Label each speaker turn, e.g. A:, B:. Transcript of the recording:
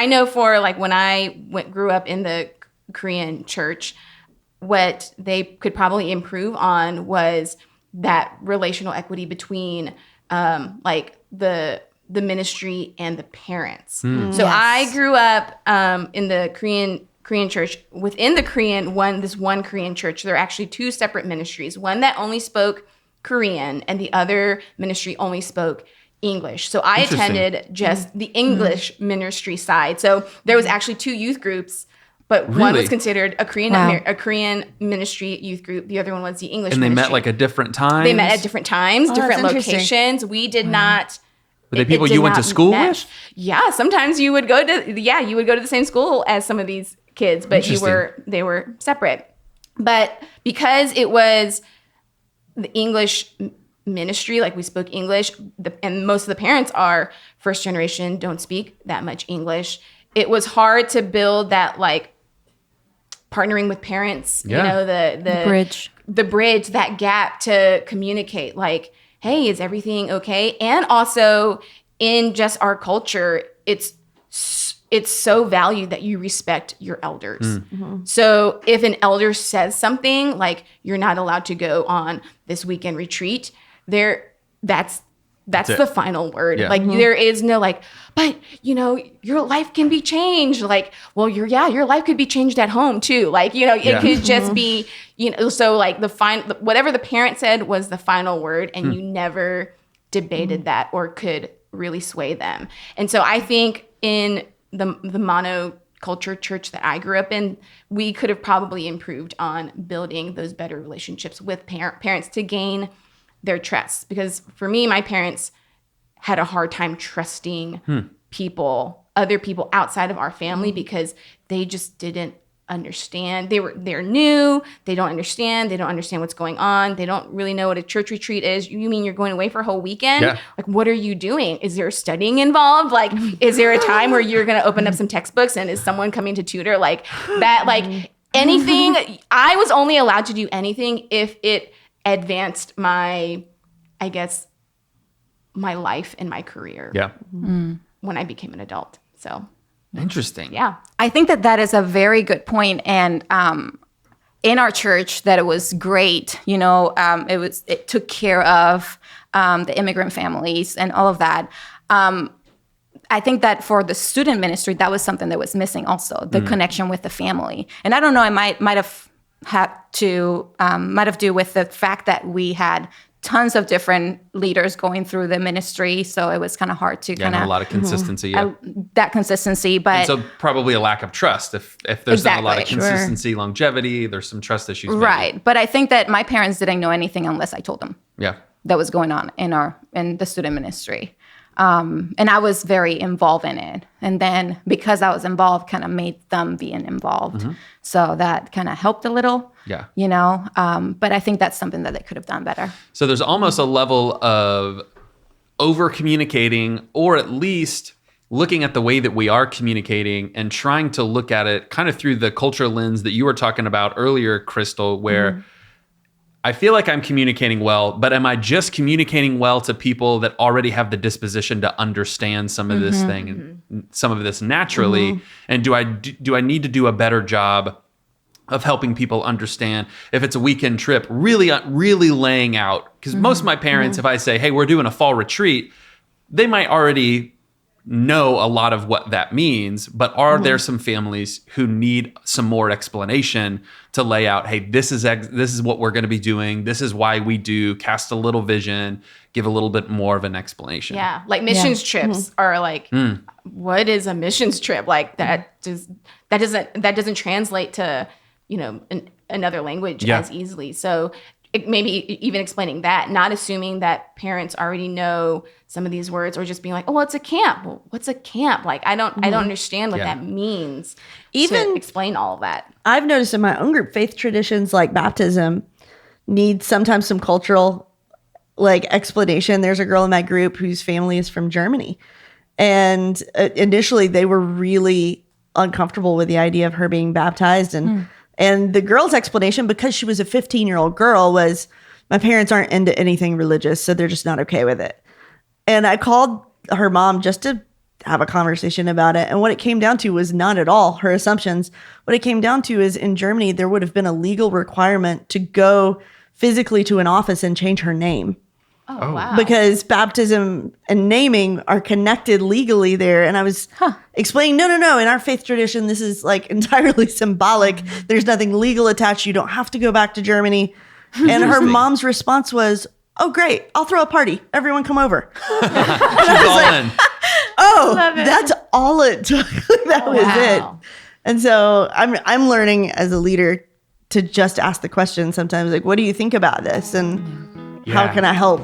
A: I know for like when I grew up in the Korean church, what they could probably improve on was that relational equity between like the ministry and the parents. So I grew up in the Korean church. Within the this one Korean church, there are actually two separate ministries. One that only spoke Korean and the other ministry only spoke English. So I attended just the English ministry side. So there was actually two youth groups, but one was considered a Korean ministry youth group. The other one was the English ministry.
B: And they met like at different times?
A: They met at different times, different locations. We did not...
B: Were they people you went to school with?
A: Yeah, sometimes you would go to the same school as some of these kids, but they were separate. But because it was the English ministry, like we spoke English, and most of the parents are first generation, don't speak that much English. It was hard to build that like partnering with parents, you know, the bridge, that gap to communicate like, hey, is everything okay? And also in just our culture, it's so valued that you respect your elders. So if an elder says something like you're not allowed to go on this weekend retreat, that's the final word. Yeah. Like there is no like, but you know, your life can be changed. Like, well, your life could be changed at home too. Like, you know, it could just be, you know, so like whatever the parent said was the final word, and you never debated that or could really sway them. And so I think in the monoculture church that I grew up in, we could have probably improved on building those better relationships with parents to gain their trust. Because for me, my parents had a hard time trusting other people outside of our family, because they just didn't understand. They're new. They don't understand what's going on. They don't really know what a church retreat is. You mean you're going away for a whole weekend? Yeah. Like, what are you doing? Is there studying involved? Like, is there a time where you're going to open up some textbooks and is someone coming to tutor? Like that, like anything. I was only allowed to do anything if it advanced my life and my career. Yeah. When I became an adult. So
B: interesting.
A: Yeah.
C: I think that is a very good point. And in our church, that it was great. You know, it took care of the immigrant families and all of that. I think that for the student ministry, that was something that was missing also, the connection with the family. And I don't know, it might have do with the fact that we had tons of different leaders going through the ministry, so it was kind of hard to kind of
B: a lot of consistency.
C: That consistency, but
B: and so probably a lack of trust. If there's not a lot of consistency, longevity, there's some trust issues. Maybe.
C: Right, but I think that my parents didn't know anything unless I told them. Yeah, that was going on in the student ministry. And I was very involved in it. And then because I was involved, kind of made them being involved. So that kind of helped a little, you know, but I think that's something that they could have done better.
B: So there's almost a level of over communicating, or at least looking at the way that we are communicating and trying to look at it kind of through the cultural lens that you were talking about earlier, Crystal, where I feel like I'm communicating well, but am I just communicating well to people that already have the disposition to understand some of this thing and some of this naturally? And do I need to do a better job of helping people understand if it's a weekend trip, really laying out? Because most of my parents, if I say, hey, we're doing a fall retreat, they might already know a lot of what that means, but are there some families who need some more explanation to lay out, hey, this is what we're going to be doing, this is why we do, cast a little vision, give a little bit more of an explanation.
A: Yeah, like missions trips are like, what is a missions trip? Like that doesn't translate to, you know, another language as easily. So maybe even explaining that, not assuming that parents already know some of these words, or just being like, oh, well, it's a camp. Well, what's a camp? Like, I don't understand what that means. Even to explain all of that.
D: I've noticed in my own group, faith traditions like baptism need sometimes some cultural like explanation. There's a girl in my group whose family is from Germany. And initially they were really uncomfortable with the idea of her being baptized. And the girl's explanation, because she was a 15-year-old girl, was my parents aren't into anything religious, so they're just not okay with it. And I called her mom just to have a conversation about it. And what it came down to was not at all her assumptions. What it came down to is in Germany, there would have been a legal requirement to go physically to an office and change her name.
A: Oh, wow.
D: Because baptism and naming are connected legally there. And I was explaining, no. In our faith tradition, this is like entirely symbolic. There's nothing legal attached. You don't have to go back to Germany. And her mom's response was, oh, great. I'll throw a party. Everyone come over.
B: She's all in.
D: Oh, that's all it took. That was it. And so I'm learning as a leader to just ask the question sometimes, like, what do you think about this? And how can I help?